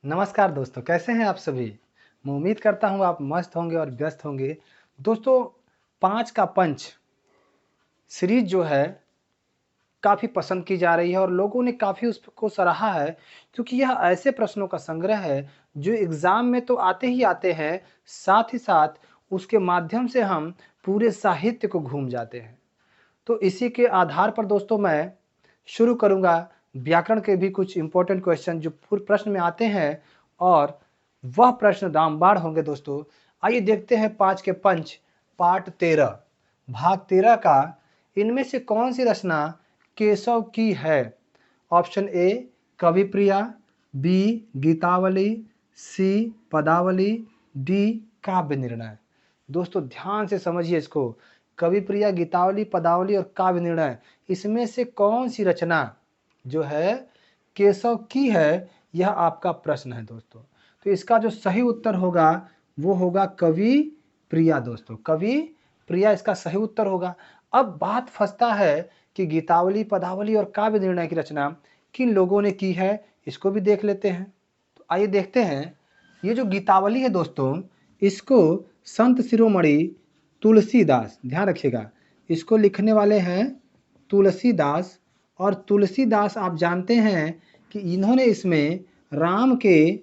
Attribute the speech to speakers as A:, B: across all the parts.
A: नमस्कार दोस्तों, कैसे हैं आप सभी? मैं उम्मीद करता हूँ आप मस्त होंगे और व्यस्त होंगे। दोस्तों, 5 का पंच सीरीज़ जो है काफ़ी पसंद की जा रही है और लोगों ने काफ़ी उसको सराहा है, क्योंकि यह ऐसे प्रश्नों का संग्रह है जो एग्ज़ाम में तो आते ही आते हैं, साथ ही साथ उसके माध्यम से हम पूरे साहित्य को घूम जाते हैं। तो इसी के आधार पर दोस्तों मैं शुरू करूँगा व्याकरण के भी कुछ इम्पोर्टेंट क्वेश्चन जो पूरे प्रश्न में आते हैं और वह प्रश्न रामबाण होंगे दोस्तों। आइए देखते हैं 5 के पंच पार्ट 13 भाग 13 का इनमें से कौन सी रचना केशव की है? ऑप्शन ए कविप्रिया, बी गीतावली, सी पदावली, डी काव्य निर्णय। दोस्तों ध्यान से समझिए इसको। कविप्रिया, गीतावली, पदावली और काव्य निर्णय, इसमें से कौन सी रचना जो है केशव की है, यह आपका प्रश्न है दोस्तों। तो इसका जो सही उत्तर होगा वो होगा कवि प्रिया दोस्तों। कवि प्रिया इसका सही उत्तर होगा। अब बात फंसता है कि गीतावली, पदावली और काव्य निर्णय की रचना किन लोगों ने की है, इसको भी देख लेते हैं। तो आइए देखते हैं। ये जो गीतावली है दोस्तों, इसको संत शिरोमणि तुलसीदास, ध्यान रखिएगा, इसको लिखने वाले हैं तुलसीदास। और तुलसीदास आप जानते हैं कि इन्होंने इसमें राम के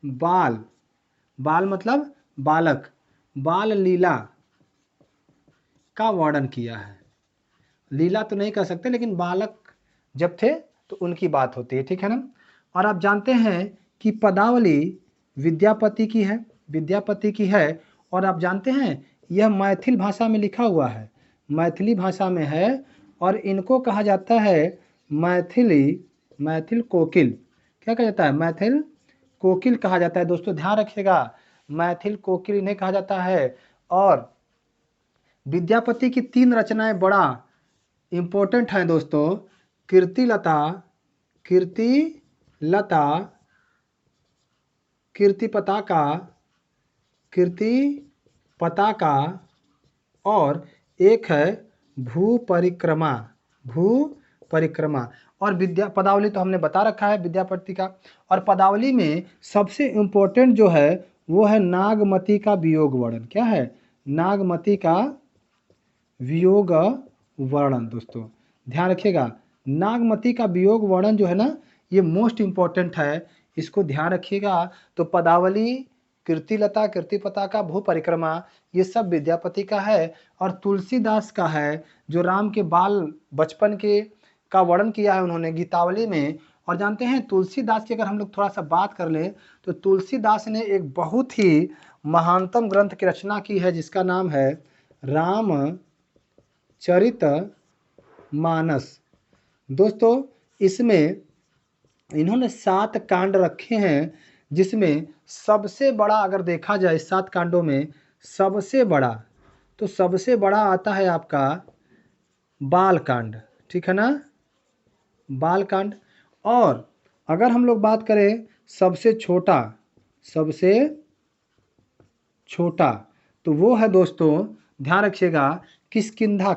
A: बाल बाल मतलब बालक, बाल लीला का वर्णन किया है। लीला तो नहीं कह सकते, लेकिन बालक जब थे तो उनकी बात होती है, ठीक है ना। और आप जानते हैं कि पदावली विद्यापति की है। और आप जानते हैं यह मैथिल भाषा में लिखा हुआ है, मैथिली भाषा में है। और इनको कहा जाता है मैथिल कोकिल। क्या कहा जाता है? मैथिल कोकिल कहा जाता है दोस्तों, ध्यान रखिएगा, मैथिल कोकिल इन्हें कहा जाता है। और विद्यापति की 3 रचनाएं बड़ा इंपॉर्टेंट हैं दोस्तों। कीर्तिलता, कीर्ति पताका और एक है भू परिक्रमा। और पदावली तो हमने बता रखा है विद्यापति का। और पदावली में सबसे इम्पोर्टेंट जो है वो है नागमती का वियोग वर्णन। क्या है? नागमती का वियोग वर्णन दोस्तों, ध्यान रखिएगा। नागमती का वियोग वर्णन जो है ना, ये मोस्ट इंपॉर्टेंट है, इसको ध्यान रखिएगा। तो पदावली, कीर्तिलता, कीर्ति पताका, भू परिक्रमा, ये सब विद्यापति का है। और तुलसीदास का है जो राम के बाल बचपन के का वर्णन किया है उन्होंने गीतावली में। और जानते हैं तुलसीदास की अगर हम लोग थोड़ा सा बात कर लें तो तुलसीदास ने एक बहुत ही महानतम ग्रंथ की रचना की है जिसका नाम है रामचरित मानस। दोस्तों इसमें इन्होंने 7 कांड रखे हैं, जिसमें सबसे बड़ा अगर देखा जाए 7 कांडों में सबसे बड़ा आता है आपका बाल कांड, ठीक है ना, बाल कांड। और अगर हम लोग बात करें सबसे छोटा तो वो है दोस्तों, ध्यान रखिएगा, किष्किंधा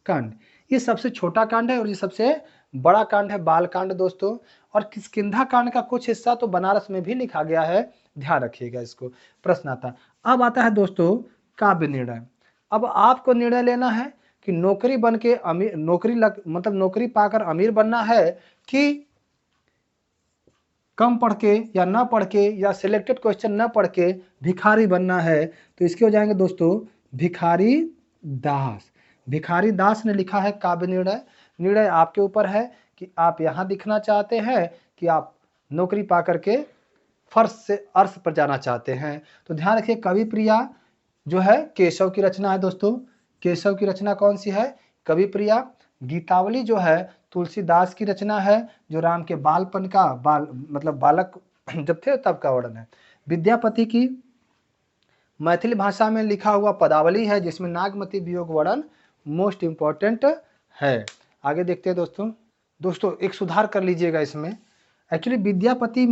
A: कांड। ये सबसे छोटा कांड है और ये सबसे बड़ा कांड है बाल कांड दोस्तों। और किष्किंधा कांड का कुछ हिस्सा तो बनारस में भी लिखा गया है, ध्यान रखिएगा इसको, प्रश्न आता है। अब आता है दोस्तों काव्य निर्णय। अब आपको निर्णय लेना है कि नौकरी बन के अमीर, नौकरी पाकर अमीर बनना है कि कम पढ़ के या ना पढ़ के या सिलेक्टेड क्वेश्चन ना पढ़ के भिखारी बनना है। तो इसके हो जाएंगे दोस्तों भिखारी दास ने लिखा है काव्य निर्णय। निर्णय आपके ऊपर है कि आप यहाँ दिखना चाहते हैं कि आप नौकरी पा करके फर्श से अर्श पर जाना चाहते हैं। तो ध्यान रखिए, कवि प्रिया जो है केशव की रचना है दोस्तों। केशव की रचना कौन सी है? कवि प्रिया। गीतावली जो है तुलसीदास की रचना है, जो राम के बालपन का बालक जब थे तब का वर्णन है। विद्यापति की मैथिली भाषा में लिखा हुआ पदावली है, जिसमें नागमती वियोग वर्णन मोस्ट इंपॉर्टेंट है। आगे देखते हैं दोस्तों एक सुधार कर लीजिएगा इसमें। एक्चुअली विद्यापति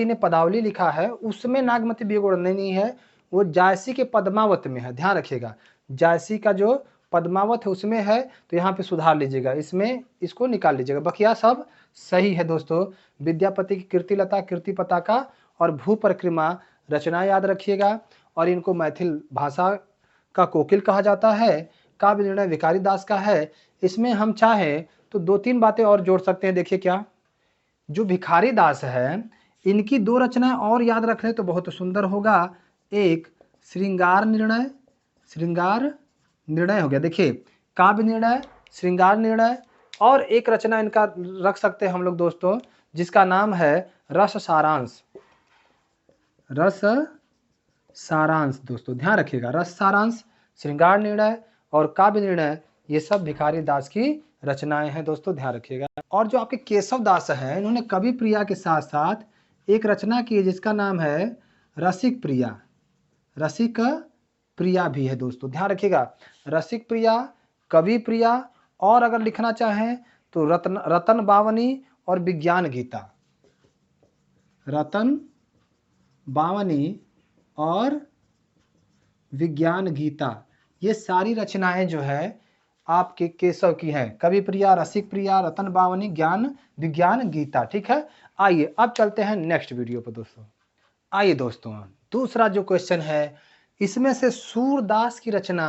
A: ने पदावली लिखा है उसमें नागमती वियोग वर्णन नहीं है, वो जायसी के पद्मावत में है, ध्यान रखिएगा। जायसी का जो पद्मावत है उसमें है तो यहाँ पे सुधार लीजिएगा, इसमें इसको निकाल लीजिएगा, बकिया सब सही है दोस्तों। विद्यापति की कीर्तिलता, कीर्ति पताका और भू परिक्रमा रचना याद रखिएगा, और इनको मैथिल भाषा का कोकिल कहा जाता है। काव्य निर्णय भिखारी दास का है। इसमें हम चाहे तो 2-3 बातें और जोड़ सकते हैं। देखिए क्या, जो भिखारी दास है इनकी 2 रचनाएं और याद रख लें तो बहुत सुंदर होगा। एक श्रृंगार निर्णय, श्रृंगार निर्णय हो गया, देखिए काव्य निर्णय, श्रृंगार निर्णय, और एक रचना इनका रख सकते हैं हम लोग दोस्तों जिसका नाम है रस सारांश। रस सारांश दोस्तों ध्यान रखिएगा, रस सारांश, श्रृंगार निर्णय और काव्य निर्णय, ये सब भिखारी दास की रचनाएं हैं दोस्तों, ध्यान रखिएगा। और जो आपके केशव दास हैं इन्होंने कवि प्रिया के साथ साथ एक रचना की है जिसका नाम है रसिक प्रिया। रसिक प्रिया भी है दोस्तों, ध्यान रखिएगा, रसिक प्रिया, कवि प्रिया, और अगर लिखना चाहें तो रतन बावनी और विज्ञान गीता। रतन बावनी और विज्ञान गीता, ये सारी रचनाएं जो है आपके केशव की हैं, कवि प्रिया, रसिक प्रिया, रतन बावनी, ज्ञान विज्ञान गीता। ठीक है, आइए अब चलते हैं नेक्स्ट वीडियो पर दोस्तों। आइए दोस्तों, दूसरा जो क्वेश्चन है, इसमें से सूरदास की रचना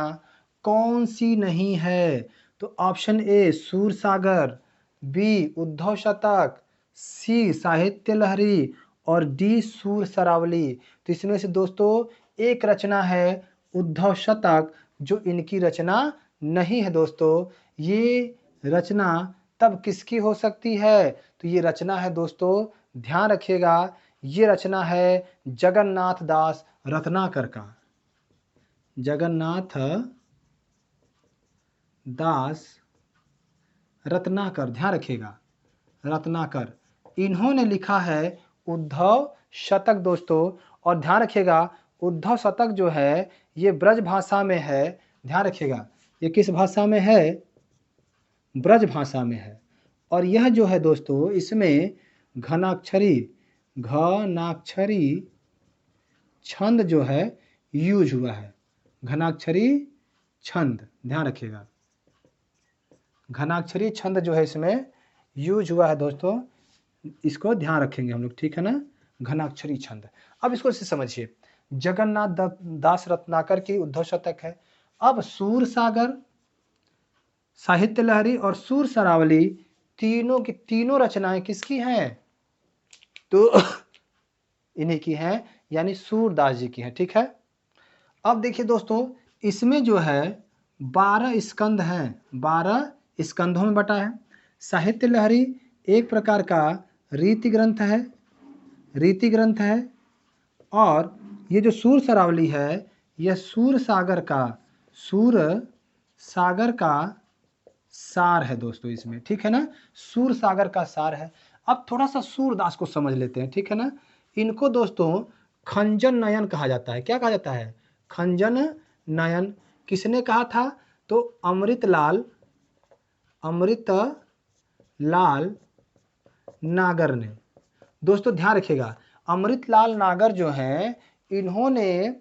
A: कौन सी नहीं है? तो option A Sursagar, B Uddhav Shatak, C साहित्य लहरी और डी सूर सरावली। तो इसमें से दोस्तों एक रचना है उद्धव शतक जो इनकी रचना नहीं है दोस्तों। ये रचना तब किसकी हो सकती है? तो ये रचना है दोस्तों, ध्यान रखिएगा, ये रचना है जगन्नाथ दास रत्नाकर का। जगन्नाथ दास रत्नाकर, ध्यान रखिएगा, रत्नाकर, इन्होंने लिखा है उद्धव शतक दोस्तों। और ध्यान रखिएगा उद्धव शतक जो है ये ब्रज भाषा में है, ध्यान रखिएगा, ये किस भाषा में है? ब्रज भाषा में है। और यह जो है दोस्तों इसमें घनाक्षरी छंद जो है यूज हुआ है, घनाक्षरी छंद, ध्यान रखिएगा, घनाक्षरी छंद जो है इसमें यूज हुआ है दोस्तों, इसको ध्यान रखेंगे हम लोग, ठीक है ना, घनाक्षरी छंद। अब इसको से समझिए, जगन्नाथ दास रत्नाकर की उद्धव शतक है। अब सूर सागर, साहित्य लहरी और सूर सरावली तीनों की तीनों रचनाएं किसकी हैं? तो इन्हीं की हैं, यानी सूरदास जी की हैं, ठीक है। अब देखिए दोस्तों इसमें जो है 12 स्कंद हैं, 12 स्कंधों में बटा है। साहित्य लहरी एक प्रकार का रीति ग्रंथ है, और ये जो सूर सरावली है यह सूर सागर का सार है दोस्तों इसमें, ठीक है ना, सूर सागर का सार है। अब थोड़ा सा सूरदास को समझ लेते हैं, ठीक है ना। इनको दोस्तों खंजन नयन कहा जाता है। क्या कहा जाता है? खंजन नयन। किसने कहा था? तो अमृतलाल नागर ने। दोस्तों ध्यान रखिएगा, अमृतलाल नागर जो हैं इन्होंने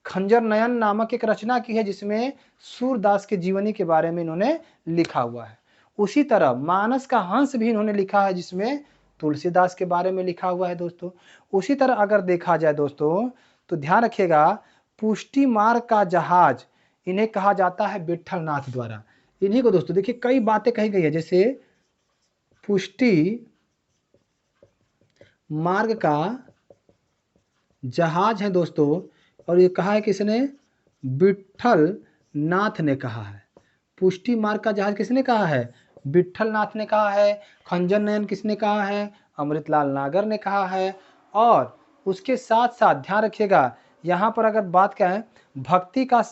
A: खंजर नयन नामक एक रचना की है जिसमें सूरदास के जीवनी के बारे में इन्होंने लिखा हुआ है। उसी तरह मानस का हंस भी इन्होंने लिखा है जिसमें तुलसीदास के बारे में लिखा हुआ है दोस्तों। उसी तरह अगर देखा जाए दोस्तों तो ध्यान रखिएगा, पुष्टि मार्ग का जहाज इन्हें कहा जाता है विठल नाथ द्वारा। इन्हीं को दोस्तों देखिए कई बातें कही गई है, जैसे पुष्टि मार्ग का जहाज है दोस्तों, और ये कहा है किसने? विठल नाथ ने कहा है। पुष्टि मार्ग का जहाज किसने कहा है? विठल नाथ ने कहा है। खंजन नयन किसने कहा है? अमृतलाल नागर ने कहा है। और उसके साथ साथ ध्यान रखिएगा, यहाँ पर अगर बात कहें भक्ति का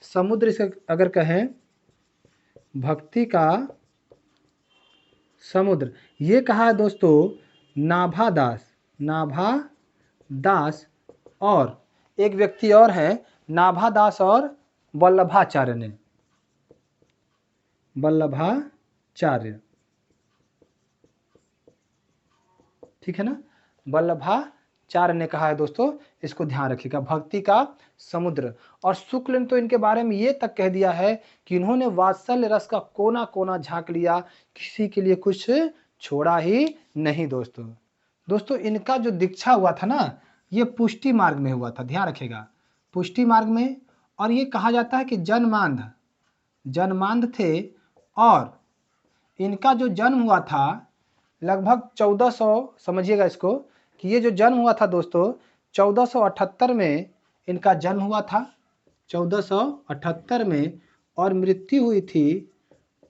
A: समुद्र इसे अगर कहें भक्ति का समुद्र, ये कहा है दोस्तों नाभा दास और एक व्यक्ति और हैं, नाभा दास और वल्लभाचार्य ने। वल्लभाचार्य, ठीक है ना, वल्लभाचार्य 4 ने कहा है दोस्तों, इसको ध्यान रखिएगा, भक्ति का समुद्र। और शुक्ल ने तो इनके बारे में ये तक कह दिया है कि इन्होंने वात्सल्य रस का कोना कोना झांक लिया, किसी के लिए कुछ छोड़ा ही नहीं दोस्तों। दोस्तों इनका जो दीक्षा हुआ था ना, ये पुष्टि मार्ग में हुआ था, ध्यान रखिएगा, पुष्टि मार्ग में। और ये कहा जाता है कि जन्मांध थे, और इनका जो जन्म हुआ था लगभग 1400, समझिएगा इसको, कि ये जो जन्म हुआ था दोस्तों 1478 में इनका जन्म हुआ था, 1478 में, और मृत्यु हुई थी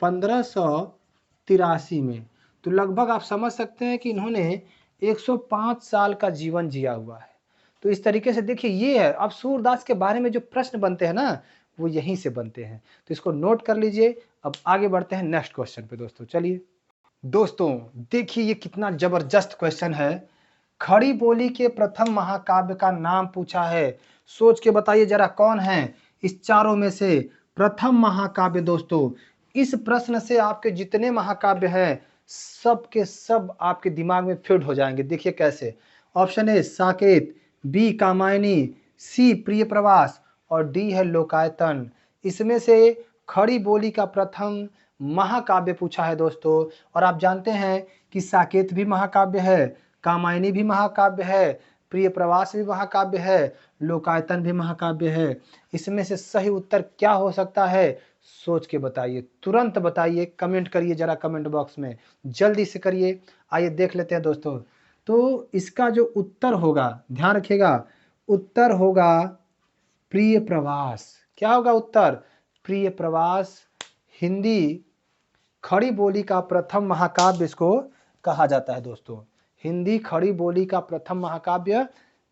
A: 1583 में। तो लगभग आप समझ सकते हैं कि इन्होंने 105 साल का जीवन जिया हुआ है। तो इस तरीके से देखिए ये है। अब सूरदास के बारे में जो प्रश्न बनते हैं ना, वो यहीं से बनते हैं, तो इसको नोट कर लीजिए। अब आगे बढ़ते हैं नेक्स्ट क्वेश्चन पे दोस्तों। चलिए दोस्तों देखिए ये कितना जबरदस्त क्वेश्चन है। खड़ी बोली के प्रथम महाकाव्य का नाम पूछा है, सोच के बताइए जरा कौन है इस चारों में से प्रथम महाकाव्य। दोस्तों इस प्रश्न से आपके जितने महाकाव्य हैं सब के सब आपके दिमाग में फिट हो जाएंगे। देखिए कैसे, option A Saket, B Kamayani, C Priya Pravas, और डी है लोकायतन। इसमें से खड़ी बोली का प्रथम महाकाव्य पूछा है दोस्तों। और आप जानते हैं कि साकेत भी महाकाव्य है, कामायनी भी महाकाव्य है, प्रिय प्रवास भी महाकाव्य है, लोकायतन भी महाकाव्य है। इसमें से सही उत्तर क्या हो सकता है, सोच के बताइए, तुरंत बताइए, कमेंट करिए जरा कमेंट बॉक्स में, जल्दी से करिए। आइए देख लेते हैं दोस्तों। तो इसका जो उत्तर होगा, ध्यान रखिएगा, उत्तर होगा प्रिय प्रवास। क्या होगा उत्तर, प्रिय प्रवास। हिंदी खड़ी बोली का प्रथम महाकाव्य इसको कहा जाता है दोस्तों। हिंदी खड़ी बोली का प्रथम महाकाव्य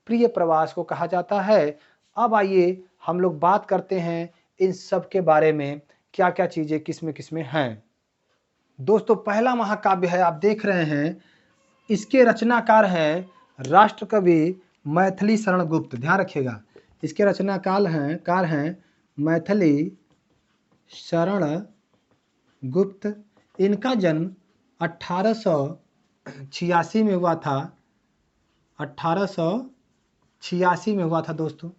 A: प्रिय प्रवास को कहा जाता है। अब आइए हम लोग बात करते हैं इन सब के बारे में, क्या क्या चीजें किसमें हैं। दोस्तों पहला महाकाव्य है, आप देख रहे हैं, इसके रचनाकार हैं राष्ट्रकवि मैथिली शरण गुप्त। ध्यान रखिएगा, इसके कार हैं मैथिली शरण गुप्त। इनका जन्म 1886 में हुआ था, 1886 में हुआ था दोस्तों।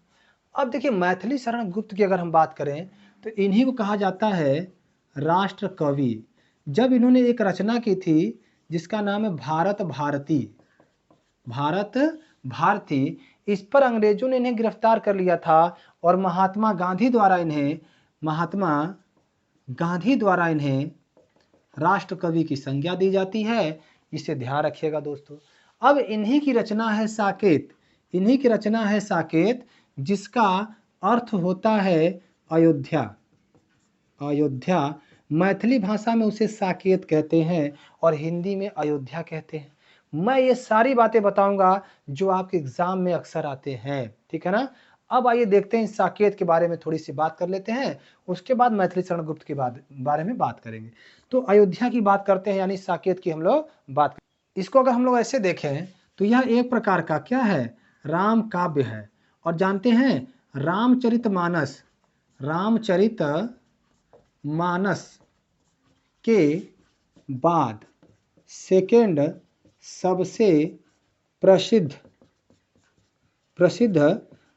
A: अब देखिए मैथिली शरण गुप्त की अगर हम बात करें तो इन्हीं को कहा जाता है राष्ट्र कवि। जब इन्होंने एक रचना की थी जिसका नाम है भारत भारती, इस पर अंग्रेजों ने इन्हें गिरफ्तार कर लिया था और महात्मा गांधी द्वारा इन्हें राष्ट्र कवि की संज्ञा दी जाती है। इसे ध्यान रखिएगा दोस्तों। अब इन्हीं की रचना है साकेत, जिसका अर्थ होता है अयोध्या। मैथिली भाषा में उसे साकेत कहते हैं और हिंदी में अयोध्या कहते हैं। मैं ये सारी बातें बताऊंगा जो आपके एग्जाम में अक्सर आते हैं, ठीक है ना। अब आइए देखते हैं साकेत के बारे में थोड़ी सी बात कर लेते हैं, उसके बाद मैथिली शरण गुप्त के बारे में बात करेंगे। तो अयोध्या की बात करते हैं, यानी साकेत की हम लोग बात। इसको अगर हम लोग ऐसे देखें तो यह एक प्रकार का क्या है, राम काव्य है। और जानते हैं रामचरितमानस के बाद सेकेंड सबसे प्रसिद्ध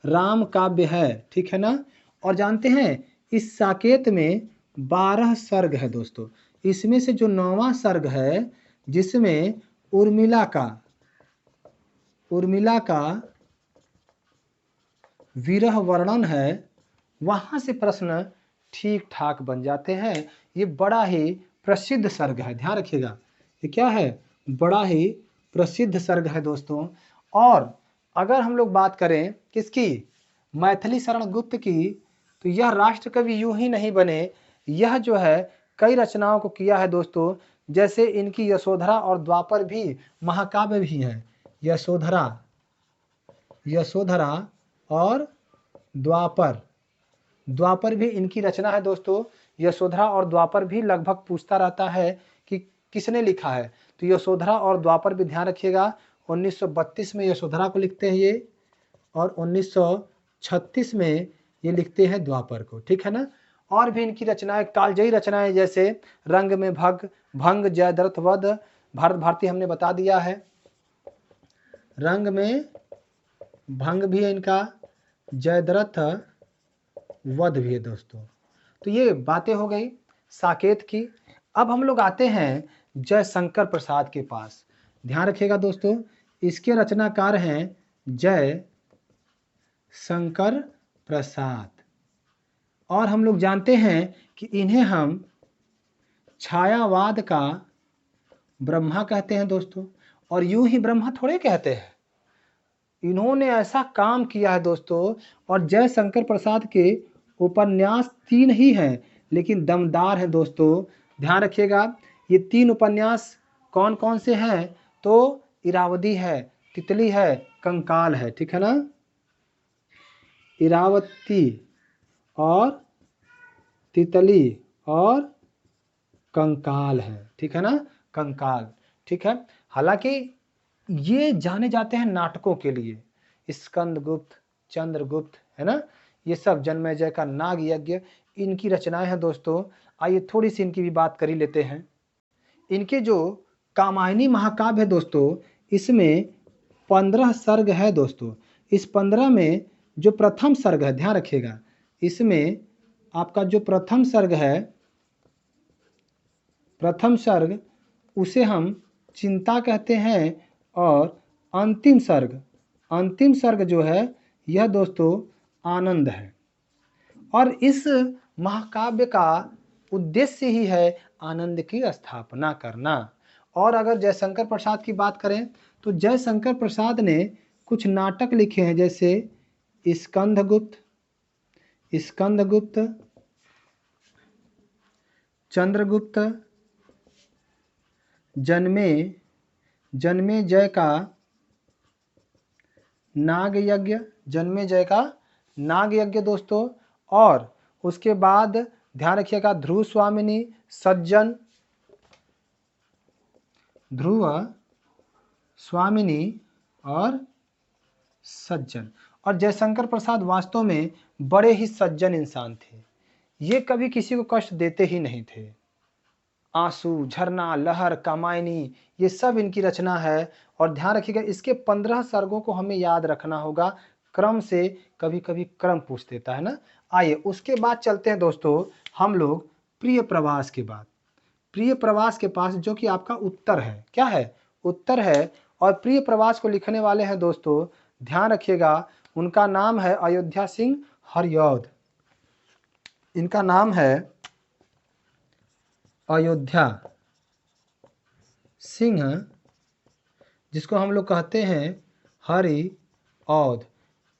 A: राम काव्य है, ठीक है ना। और जानते हैं इस साकेत में 12 सर्ग है दोस्तों। इसमें से जो 9वां सर्ग है जिसमें उर्मिला का विरह वर्णन है, वहां से प्रश्न ठीक ठाक बन जाते हैं। ये बड़ा ही प्रसिद्ध सर्ग है, ध्यान रखिएगा, ये क्या है, बड़ा ही प्रसिद्ध सर्ग है दोस्तों। और अगर हम लोग बात करें किसकी, मैथिली शरण गुप्त की, तो यह राष्ट्र कवि यूं ही नहीं बने, यह जो है कई रचनाओं को किया है दोस्तों। जैसे इनकी यशोधरा और द्वापर भी महाकाव्य भी हैं। यशोधरा और द्वापर भी इनकी रचना है दोस्तों। यशोधरा और द्वापर भी लगभग पूछता रहता है कि किसने लिखा है, तो यशोधरा और द्वापर भी ध्यान रखिएगा। 1932 में यशोधरा को लिखते हैं ये, और 1936 में ये लिखते हैं द्वापर को, ठीक है ना। और भी इनकी रचनाएं, कालजयी रचनाएं, जैसे रंग में भंग, जयद्रथ वध, भारत भारती हमने बता दिया है। रंग में भंग भी है इनका, जयद्रथ वध भी है दोस्तों। तो ये बातें हो गई साकेत की। अब हम लोग आते हैं जयशंकर प्रसाद के पास। ध्यान रखिएगा दोस्तों, इसके रचनाकार हैं जय शंकर प्रसाद, और हम लोग जानते हैं कि इन्हें हम छायावाद का ब्रह्मा कहते हैं दोस्तों। और यूं ही ब्रह्मा थोड़े कहते हैं, इन्होंने ऐसा काम किया है दोस्तों। और जयशंकर प्रसाद के उपन्यास 3 ही हैं, लेकिन दमदार है दोस्तों। ध्यान रखिएगा, ये 3 उपन्यास कौन कौन से हैं? तो इरावदी है, तितली है, कंकाल है, ठीक है ना। इरावती और तितली और कंकाल है, ठीक है ना, कंकाल, ठीक है। हालांकि ये जाने जाते हैं नाटकों के लिए, स्कंदगुप्त, चंद्रगुप्त, है ना, ये सब, जन्मेजय का नाग यज्ञ, इनकी रचनाएं हैं दोस्तों। आइए थोड़ी सी इनकी भी बात कर ही लेते हैं। इनके जो कामायनी महाकाव्य है दोस्तों, इसमें 15 सर्ग है दोस्तों। इस 15 में जो प्रथम सर्ग है, ध्यान रखिएगा, इसमें आपका जो प्रथम सर्ग है, प्रथम सर्ग उसे हम चिंता कहते हैं। और अंतिम सर्ग जो है यह दोस्तों आनंद है। और इस महाकाव्य का उद्देश्य ही है आनंद की स्थापना करना। और अगर जयशंकर प्रसाद की बात करें तो जयशंकर प्रसाद ने कुछ नाटक लिखे हैं, जैसे स्कंदगुप्त, चंद्रगुप्त, जन्मेजय का नाग यज्ञ दोस्तों। और उसके बाद ध्यान रखिएगा ध्रुव स्वामिनी और सज्जन। और जयशंकर प्रसाद वास्तव में बड़े ही सज्जन इंसान थे। ये कभी किसी को कष्ट देते ही नहीं थे। आंसू, झरना, लहर, कामायनी, ये सब इनकी रचना है। और ध्यान रखिएगा, इसके 15 सर्गों को हमें याद रखना होगा क्रम से, कभी कभी क्रम पूछ देता है ना। आइए उसके बाद चलते हैं दोस्तों हम लोग प्रिय प्रवास के बाद। प्रिय प्रवास के पास, जो कि आपका उत्तर है, क्या है? उत्तर है। और प्रिय प्रवास को लिखने वाले हैं दोस्तों, ध्यान रखिएगा, उनका नाम है अयोध्या सिंह हरिऔध। इनका नाम है अयोध्या सिंह, जिसको हम लोग कहते हैं हरिऔध।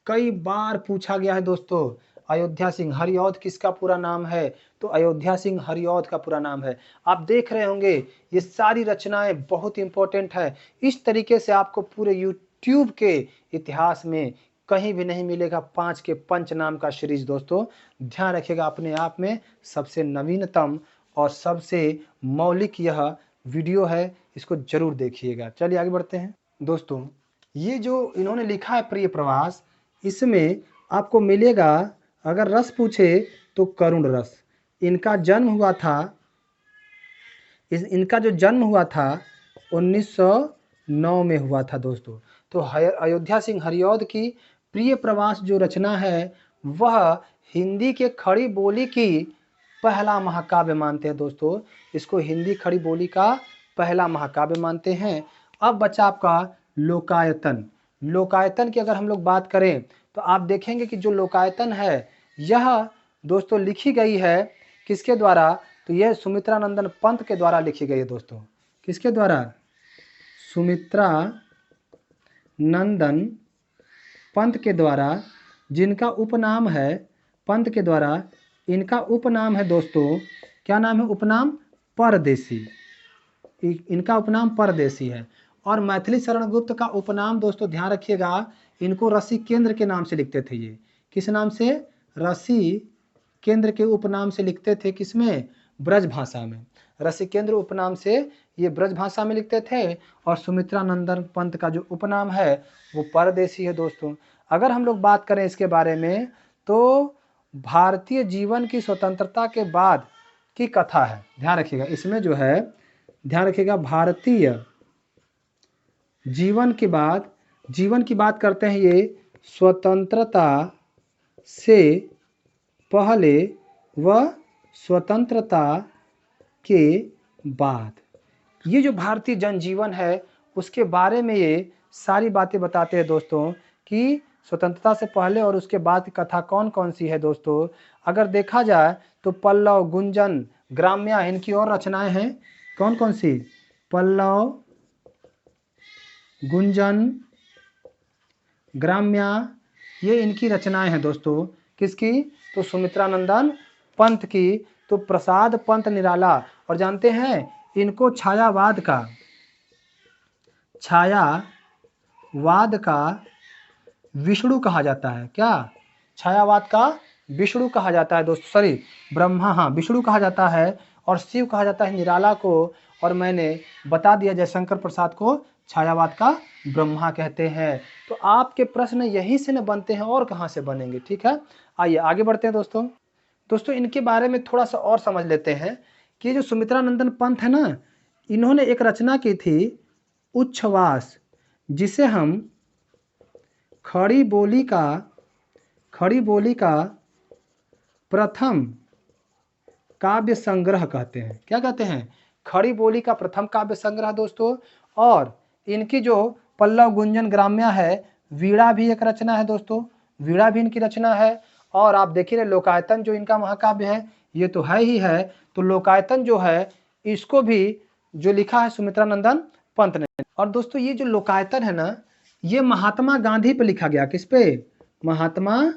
A: कई बार पूछा गया है दोस्तों, अयोध्या सिंह हरिऔध किसका पूरा नाम है? तो अयोध्या सिंह हरिऔध का पूरा नाम है। आप देख रहे होंगे ये सारी रचनाएं बहुत इंपॉर्टेंट है। इस तरीके से आपको पूरे यूट्यूब के इतिहास में कहीं भी नहीं मिलेगा 5 के पंच नाम का सीरीज दोस्तों। ध्यान रखिएगा, अपने आप में सबसे नवीनतम और सबसे मौलिक यह वीडियो है, इसको जरूर देखिएगा। चलिए आगे बढ़ते हैं दोस्तों। ये जो इन्होंने लिखा है प्रिय प्रवास, इसमें आपको मिलेगा, अगर रस पूछे तो करुण रस। इनका जो जन्म हुआ था 1909 में हुआ था दोस्तों। तो अयोध्या सिंह हरिऔध की प्रिय प्रवास जो रचना है, वह हिंदी के खड़ी बोली की पहला महाकाव्य मानते हैं दोस्तों। इसको हिंदी खड़ी बोली का पहला महाकाव्य मानते हैं। अब बचा आपका लोकायतन। लोकायतन की अगर हम लोग बात करें तो आप देखेंगे कि जो लोकायतन है, यह दोस्तों लिखी गई है किसके द्वारा? तो यह सुमित्रा नंदन पंत के द्वारा लिखी गई है दोस्तों। किसके द्वारा? सुमित्रा नंदन पंत के द्वारा, जिनका उपनाम है पंत के द्वारा। इनका उपनाम है दोस्तों, क्या नाम है? उपनाम परदेसी। इनका उपनाम परदेसी है। और मैथिली शरण गुप्त का उपनाम दोस्तों ध्यान रखिएगा, इनको रसिकेंद्र के नाम से लिखते थे। ये किस नाम से? रसिकेंद्र के उपनाम से लिखते थे। किसमें? ब्रज भाषा में। रसिकेंद्र उपनाम से ये ब्रज भाषा में लिखते थे। और सुमित्रा नंदन पंत का जो उपनाम है वो परदेसी है दोस्तों। अगर हम लोग बात करें इसके बारे में, तो भारतीय जीवन की स्वतंत्रता के बाद की कथा है। ध्यान रखिएगा, इसमें जो है, ध्यान रखिएगा, भारतीय जीवन की बात करते हैं ये स्वतंत्रता से पहले व स्वतंत्रता के बाद। ये जो भारतीय जनजीवन है उसके बारे में ये सारी बातें बताते हैं दोस्तों कि स्वतंत्रता से पहले और उसके बाद की कथा कौन कौन सी है दोस्तों। अगर देखा जाए तो पल्लव, गुंजन, ग्राम्या इनकी और रचनाएं हैं। कौन कौन सी? पल्लव, गुंजन, ग्राम्या, ये इनकी रचनाएं हैं दोस्तों। किसकी? तो सुमित्रा नंदन पंत की। तो प्रसाद पंत निराला, और जानते हैं इनको छायावाद का विष्णु कहा जाता है। क्या? छायावाद का विष्णु कहा जाता है दोस्तों। सॉरी, ब्रह्मा, हाँ विष्णु कहा जाता है, और शिव कहा जाता है निराला को। और मैंने बता दिया जयशंकर प्रसाद को छायावाद का ब्रह्मा कहते हैं। तो आपके प्रश्न यहीं से न बनते हैं और कहाँ से बनेंगे। ठीक है, आइए आगे बढ़ते हैं दोस्तों इनके बारे में थोड़ा सा और समझ लेते हैं कि जो सुमित्रा नंदन पंत है ना, इन्होंने एक रचना की थी उच्छ्वास, जिसे हम खड़ी बोली का प्रथम काव्य संग्रह कहते हैं। क्या कहते हैं? खड़ी बोली का प्रथम काव्य संग्रह दोस्तों। और इनकी जो पल्लव, गुंजन, ग्राम्या है, वीणा भी एक रचना है दोस्तों, वीणा भी इनकी रचना है। और आप देखिए लोकायतन जो इनका महाकाव्य है, ये तो है ही है। तो लोकायतन जो है इसको भी जो लिखा है सुमित्रा नंदन पंत ने। और दोस्तों ये जो लोकायतन है ना, ये महात्मा गांधी पे लिखा गया। किस पे? महात्मा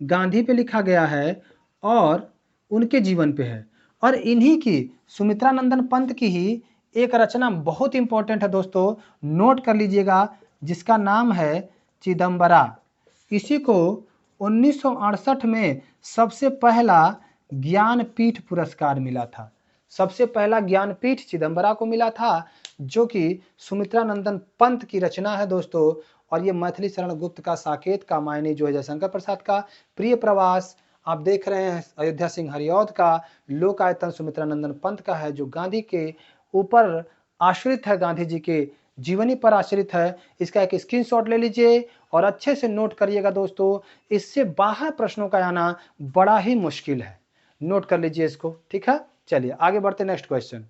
A: गांधी पे लिखा गया है और उनके जीवन पे है। और इन्हीं की, सुमित्रा नंदन पंत की ही एक रचना बहुत इंपॉर्टेंट है दोस्तों, नोट कर लीजिएगा, जिसका नाम है चिदंबरा। इसी को 1968 में सबसे पहला ज्ञानपीठ पुरस्कार मिला था। सबसे पहला ज्ञानपीठ चिदंबरा को मिला था, जो कि सुमित्रा नंदन पंत की रचना है दोस्तों। और ये मैथिली शरण गुप्त का, साकेत का, मायने जो है जयशंकर प्रसाद का, प्रिय प्रवास आप देख रहे हैं अयोध्या सिंह हरिऔध का, लोकायतन सुमित्रा नंदन पंत का है, जो गांधी के ऊपर आश्रित है, गांधी जी के जीवनी पर आश्रित है। इसका एक स्क्रीनशॉट ले लीजिए और अच्छे से नोट करिएगा दोस्तों। इससे बाहर प्रश्नों का आना बड़ा ही मुश्किल है, नोट कर लीजिए इसको। ठीक है, चलिए आगे बढ़ते नेक्स्ट क्वेश्चन।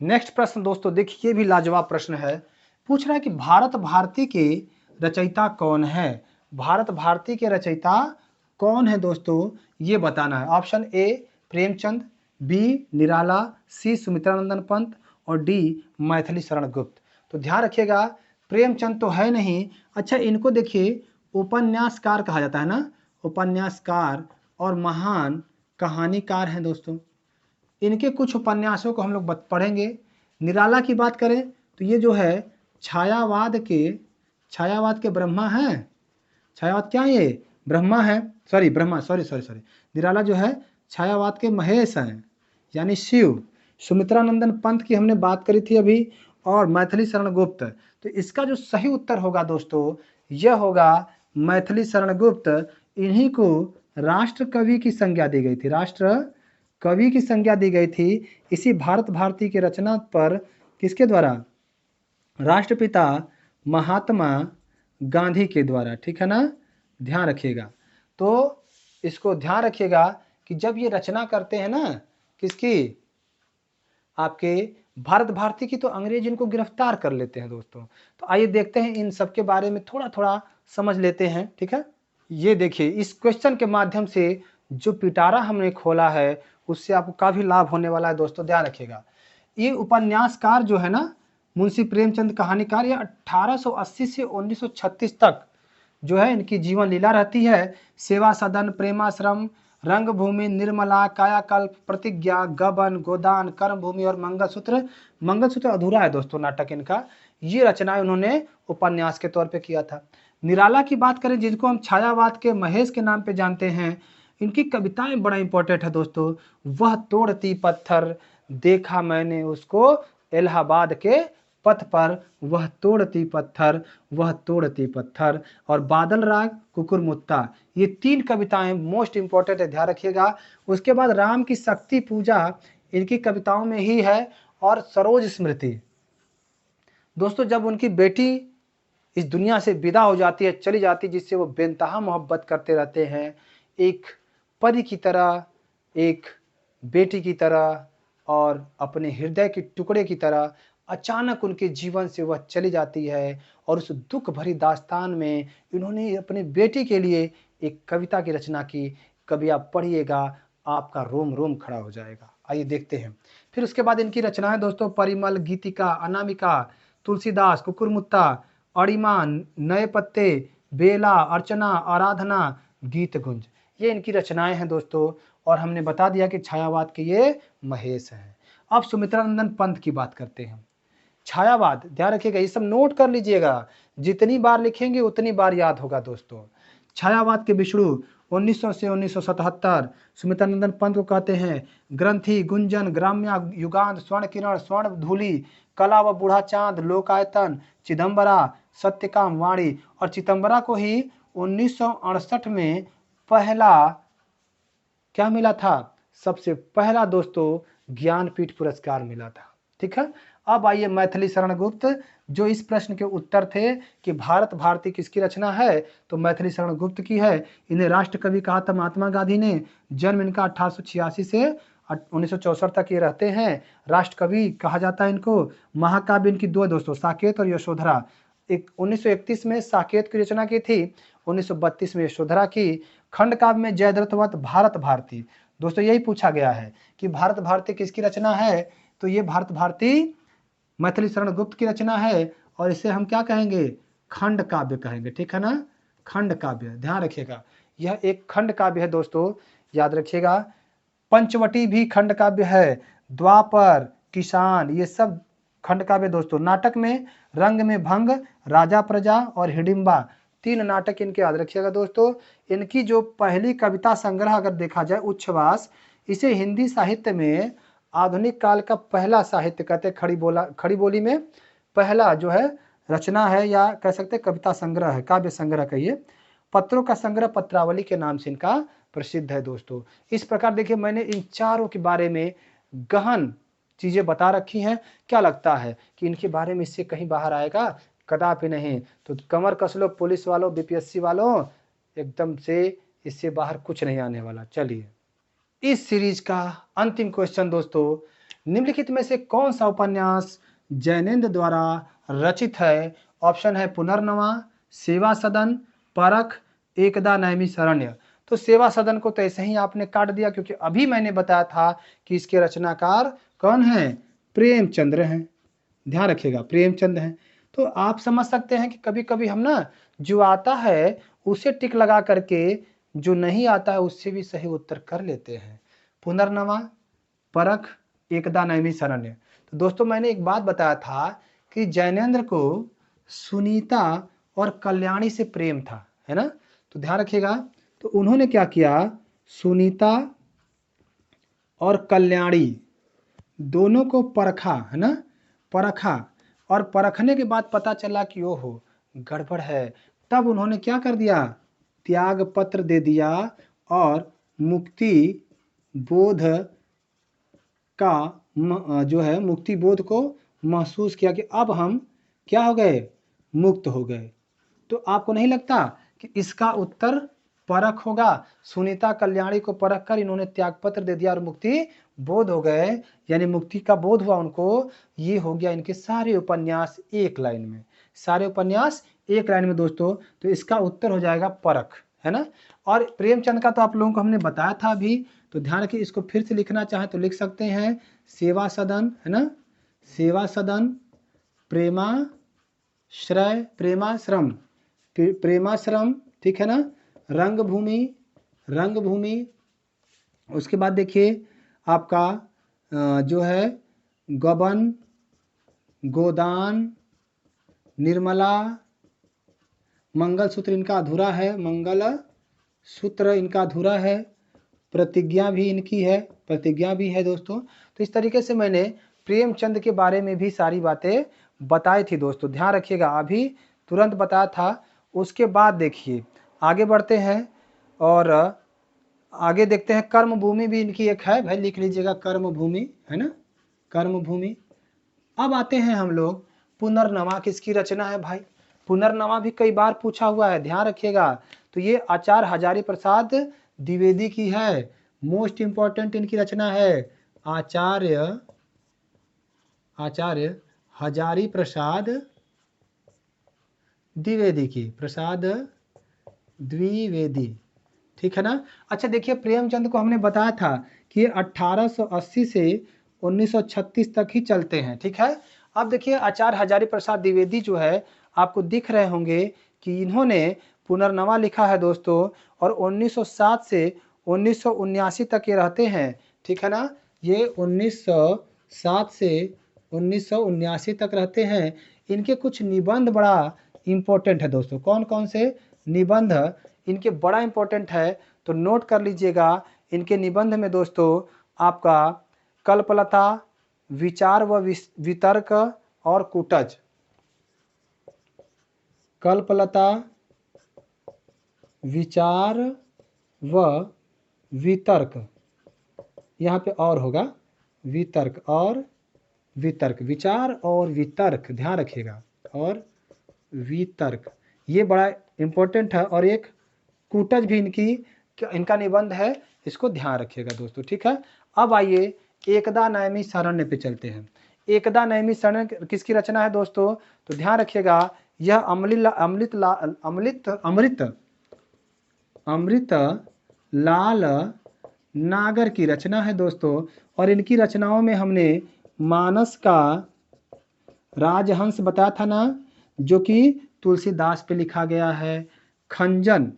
A: नेक्स्ट प्रश्न दोस्तों देखिए, ये भी लाजवाब प्रश्न है। पूछ रहा है कि भारत भारती के रचयिता कौन है? भारत भारती के रचयिता कौन है दोस्तों, ये बताना है। ऑप्शन ए प्रेमचंद, बी निराला, सी सुमित्रा नंदन पंत, और डी मैथिली शरण गुप्त। तो ध्यान रखिएगा, प्रेमचंद तो है नहीं। अच्छा, इनको देखिए उपन्यासकार कहा जाता है ना, उपन्यासकार और महान कहानीकार हैं दोस्तों। इनके कुछ उपन्यासों को हम लोग पढ़ेंगे। निराला की बात करें तो ये जो है छायावाद के ब्रह्मा हैं। छायावाद क्या है? ये ब्रह्मा है, सॉरी ब्रह्मा, सॉरी। निराला जो है छायावाद के महेश हैं, यानी शिव। सुमित्रा नंदन पंत की हमने बात करी थी अभी, और मैथिली शरण गुप्त। तो इसका जो सही उत्तर होगा दोस्तों, यह होगा मैथिली शरण गुप्त। इन्हीं को राष्ट्र कवि की संज्ञा दी गई थी, राष्ट्र कवि की संज्ञा दी गई थी इसी भारत भारती के रचना पर। किसके द्वारा? राष्ट्रपिता महात्मा गांधी के द्वारा। ठीक है ना, ध्यान रखिएगा। तो इसको ध्यान रखिएगा कि जब ये रचना करते हैं ना, किसकी? आपके भारत भारती की, तो अंग्रेज इनको गिरफ्तार कर लेते हैं दोस्तों। तो आइए देखते हैं इन सब के बारे में थोड़ा थोड़ा समझ लेते हैं। ठीक है, ये देखिए इस क्वेश्चन के माध्यम से जो पिटारा हमने खोला है उससे आपको काफी लाभ होने वाला है दोस्तों, ध्यान रखिएगा। ये उपन्यासकार जो है ना, मुंशी प्रेमचंद कहानीकार, ये 1880 से 1936 तक जो है इनकी जीवन लीला रहती है। सेवा सदन, प्रेमाश्रम, रंगभूमि, निर्मला, कायाकल्प, प्रतिज्ञा, गबन, गोदान, कर्मभूमि और मंगलसूत्र। मंगलसूत्र अधूरा है दोस्तों नाटक इनका। ये रचनाएं उन्होंने उपन्यास के तौर पे किया था। निराला की बात करें, जिनको हम छायावाद के महेश के नाम पे जानते हैं, इनकी कविताएं बड़ा इंपॉर्टेंट है दोस्तों। वह तोड़ती पत्थर देखा मैंने उसको इलाहाबाद के पथ पर, वह तोड़ती पत्थर, वह तोड़ती पत्थर, और बादल राग, कुकुरमुत्ता। ये 3 कविताएं मोस्ट इंपॉर्टेंट है, ध्यान रखिएगा। उसके बाद राम की शक्ति पूजा इनकी कविताओं में ही है, और सरोज स्मृति। दोस्तों जब उनकी बेटी इस दुनिया से विदा हो जाती है, चली जाती है, जिससे वो बेइंतहा मोहब्बत करते रहते हैं, एक परी की तरह, एक बेटी की तरह और अपने हृदय के टुकड़े की तरह अचानक उनके जीवन से वह चली जाती है। और उस दुख भरी दास्तान में इन्होंने अपने बेटी के लिए एक कविता की रचना की। कभी आप पढ़िएगा, आपका रोम रोम खड़ा हो जाएगा। आइए देखते हैं। फिर उसके बाद इनकी रचनाएं दोस्तों परिमल, गीतिका, अनामिका, तुलसीदास, कुकुरमुत्ता, अड़िमा, नए पत्ते, बेला, अर्चना, आराधना, गीत गुंज, ये इनकी रचनाएं हैं दोस्तों। और हमने बता दिया कि छायावाद के ये महेश हैं। अब सुमित्रानंदन पंत की बात करते हैं। छायावाद, ध्यान रखिएगा, ये सब नोट कर लीजिएगा, जितनी बार लिखेंगे उतनी बार याद होगा दोस्तों। छायावाद के विष्णु 1900 से 1977 सुमित्रानंदन पंत को कहते हैं ग्रंथि, गुंजन, ग्राम्य, युगांत, स्वर्ण किरण, स्वर्ण धूलि, कला व बूढ़ा चांद, लोकायतन, चिदम्बरा, सत्यकाम, वाणी। और चिदम्बरा को ही 1968 में पहला क्या मिला था, सबसे पहला दोस्तों ज्ञानपीठ पुरस्कार मिला था। ठीक है। अब आइए मैथिली शरण गुप्त, जो इस प्रश्न के उत्तर थे कि भारत भारती किसकी रचना है, तो मैथिली शरण गुप्त की है। इन्हें राष्ट्र कवि कहा था महात्मा गांधी ने। जन्म इनका 1886 से 1964 तक ये रहते हैं। राष्ट्र कवि कहा जाता है इनको। महाकाव्य इनकी दो दोस्तों, साकेत और यशोधरा। 1931 में साकेत की रचना की थी, 1932 में यशोधरा की। खंड काव्य में जयद्रथवत, भारत भारती। दोस्तों यही पूछा गया है कि भारत भारती किसकी रचना है, तो ये भारत भारती मैथिली शरण गुप्त की रचना है। और इसे हम क्या कहेंगे, खंड काव्य कहेंगे। ठीक है ना, खंड काव्य, ध्यान रखिएगा, यह एक खंड काव्य है दोस्तों, याद रखिएगा। पंचवटी भी खंड काव्य है, द्वापर, किसान, ये सब खंड काव्य दोस्तों। नाटक में रंग में भंग, राजा प्रजा और हिडिंबा, 3 नाटक इनके याद रखिएगा दोस्तों। इनकी जो पहली कविता संग्रह अगर देखा जाए उच्छ्वास, इसे हिंदी साहित्य में आधुनिक काल का पहला साहित्य कहते हैं। खड़ी बोली में पहला जो है रचना है, या कह सकते हैं कविता संग्रह है, काव्य संग्रह कहिए। पत्रों का संग्रह पत्रावली के नाम से इनका प्रसिद्ध है दोस्तों। इस प्रकार देखिए मैंने इन चारों के बारे में गहन चीजें बता रखी हैं। क्या लगता है कि इनके बारे में इससे कहीं बाहर आएगा? कदापि नहीं। तो कमर कस लो पुलिस वालों, बीपीएससी वालों, एकदम से इससे बाहर कुछ नहीं आने वाला। चलिए इस सीरीज का अंतिम क्वेश्चन दोस्तों, निम्नलिखित में से कौन सा उपन्यास जैनेन्द्र द्वारा रचित है? ऑप्शन है पुनर्नवा, सेवा सदन, परख, एकदा नैमिषारण्य। तो सेवा सदन को तो ऐसे ही आपने काट दिया, क्योंकि अभी मैंने बताया था कि इसके रचनाकार कौन है, प्रेमचंद्र हैं। ध्यान रखिएगा, प्रेमचंद हैं। तो आप समझ सकते हैं कि कभी कभी हम ना जो आता है उसे टिक लगा करके, जो नहीं आता है उससे भी सही उत्तर कर लेते हैं। पुनर्नवा, परख, एकदा नैमिषारण्य। तो दोस्तों मैंने एक बात बताया था कि जैनेन्द्र को सुनीता और कल्याणी से प्रेम था, है ना। तो ध्यान रखिएगा, तो उन्होंने क्या किया, सुनीता और कल्याणी दोनों को परखा, है ना, परखा। और परखने के बाद पता चला कि ओहो गड़बड़ है, तब उन्होंने क्या कर दिया, त्याग पत्र दे दिया और मुक्ति बोध का जो है मुक्ति बोध को महसूस किया कि अब हम क्या हो गए, मुक्त हो गए। तो आपको नहीं लगता कि इसका उत्तर परख होगा? सुनीता कल्याणी को परख कर इन्होंने त्यागपत्र दे दिया और मुक्ति बोध हो गए, यानी मुक्ति का बोध हुआ उनको। ये हो गया इनके सारे उपन्यास एक लाइन में, सारे उपन्यास एक लाइन में दोस्तों। तो इसका उत्तर हो जाएगा परख, है ना। और प्रेमचंद का तो आप लोगों को हमने बताया था अभी, तो ध्यान रखिए, इसको फिर से लिखना चाहे तो लिख सकते हैं, सेवा सदन, है ना, सेवा सदन, प्रेमाश्रय, प्रेमाश्रम, प्रेमाश्रम, ठीक है ना, रंगभूमि, रंगभूमि। उसके बाद देखिए आपका जो है गबन, गोदान, निर्मला, मंगलसूत्र इनका अधूरा है, मंगल सूत्र इनका अधूरा है, प्रतिज्ञा भी इनकी है, प्रतिज्ञा भी है दोस्तों। तो इस तरीके से मैंने प्रेमचंद के बारे में भी सारी बातें बताई थी दोस्तों, ध्यान रखिएगा, अभी तुरंत बताया था। उसके बाद देखिए आगे बढ़ते हैं और आगे देखते हैं, कर्मभूमि भी इनकी एक है, भाई लिख लीजिएगा, कर्मभूमि, है ना, कर्मभूमि। अब आते हैं हम लोग पुनर्नवा किसकी रचना है भाई? पुनर्नवा भी कई बार पूछा हुआ है, ध्यान रखिएगा। तो ये आचार्य हजारी प्रसाद द्विवेदी की है, मोस्ट इंपॉर्टेंट इनकी रचना है आचार्य हजारी प्रसाद द्विवेदी की, प्रसाद द्विवेदी, ठीक है ना। अच्छा देखिए, प्रेमचंद को हमने बताया था कि ये 1880 से 1936 तक ही चलते हैं, ठीक है। अब देखिए आचार्य हजारी प्रसाद द्विवेदी जो है, आपको दिख रहे होंगे कि इन्होंने पुनर्नवा लिखा है दोस्तों, और 1907 से 1979 तक ये रहते हैं, ठीक है ना। ये 1907 से 1979 तक रहते हैं। इनके कुछ निबंध बड़ा इंपॉर्टेंट है दोस्तों। कौन कौन से निबंध इनके बड़ा इंपॉर्टेंट है, तो नोट कर लीजिएगा। इनके निबंध में दोस्तों आपका कल्पलता, विचार व वितर्क और कूटज, कल्पलता, विचार व वितर्क, यहाँ पे और होगा वितर्क और वितर्क, विचार और वितर्क, ध्यान रखिएगा, और वितर्क, ये बड़ा इंपॉर्टेंट है। और एक कूटज भी इनका निबंध है, इसको ध्यान रखिएगा दोस्तों, ठीक है। अब आइए एकदा नैमि शरण्य पे चलते हैं। एकदा नैमि शरण्य किसकी रचना है दोस्तों, तो ध्यान रखिएगा, यह अमृत लाल नागर की रचना है दोस्तों। और इनकी रचनाओं में हमने मानस का राजहंस बताया था ना, जो कि तुलसीदास पे लिखा गया है। खंजन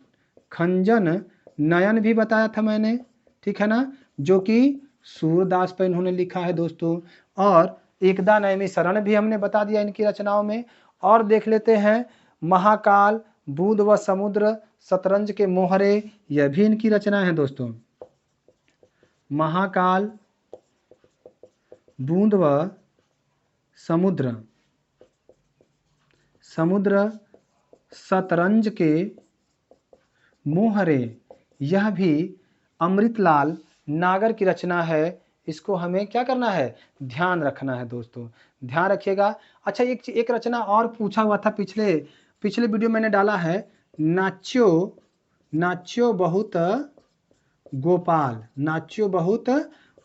A: नयन भी बताया था मैंने, ठीक है ना, जो कि सूरदास पे इन्होंने लिखा है दोस्तों। और एकदा नैमि शरण भी हमने बता दिया इनकी रचनाओं में। और देख लेते हैं महाकाल, बूंद व समुद्र, शतरंज के मोहरे, यह भी इनकी रचना है दोस्तों। महाकाल, बूंद व समुद्र, शतरंज के मोहरे, यह भी अमृतलाल नागर की रचना है। इसको हमें क्या करना है, ध्यान रखना है दोस्तों, ध्यान रखिएगा। अच्छा एक रचना और पूछा हुआ था, पिछले वीडियो मैंने डाला है, नाच्यो बहुत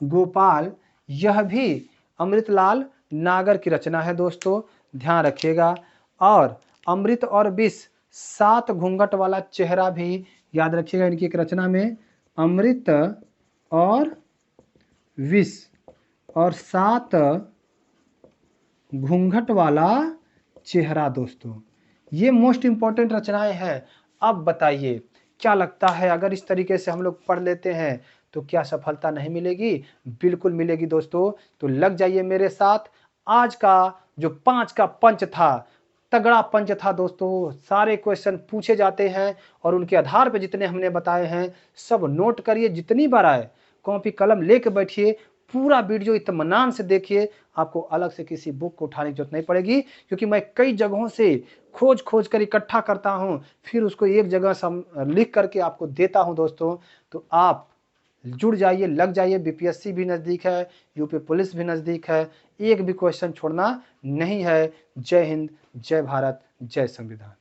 A: गोपाल, यह भी अमृतलाल नागर की रचना है दोस्तों, ध्यान रखिएगा। और अमृत और विष, 7 घूंघट वाला चेहरा भी याद रखिएगा इनकी एक रचना में, अमृत और विष और 7 घूंघट वाला चेहरा दोस्तों, ये मोस्ट इंपॉर्टेंट रचनाएं हैं। अब बताइए क्या लगता है, अगर इस तरीके से हम लोग पढ़ लेते हैं तो क्या सफलता नहीं मिलेगी? बिल्कुल मिलेगी दोस्तों। तो लग जाइए मेरे साथ। आज का जो 5 का पंच था, तगड़ा पंच था दोस्तों। सारे क्वेश्चन पूछे जाते हैं और उनके आधार पर जितने हमने बताए हैं सब नोट करिए, जितनी बार आए कॉपी कलम लेके बैठिए, पूरा वीडियो इत्मीनान से देखिए। आपको अलग से किसी बुक को उठाने की जरूरत नहीं पड़ेगी, क्योंकि मैं कई जगहों से खोज कर इकट्ठा करता हूं, फिर उसको एक जगह लिख करके आपको देता हूं दोस्तों। तो आप जुड़ जाइए, लग जाइए। बीपीएससी भी नज़दीक है, यूपी पुलिस भी नज़दीक है, एक भी क्वेश्चन छोड़ना नहीं है। जय हिंद, जय भारत, जय संविधान।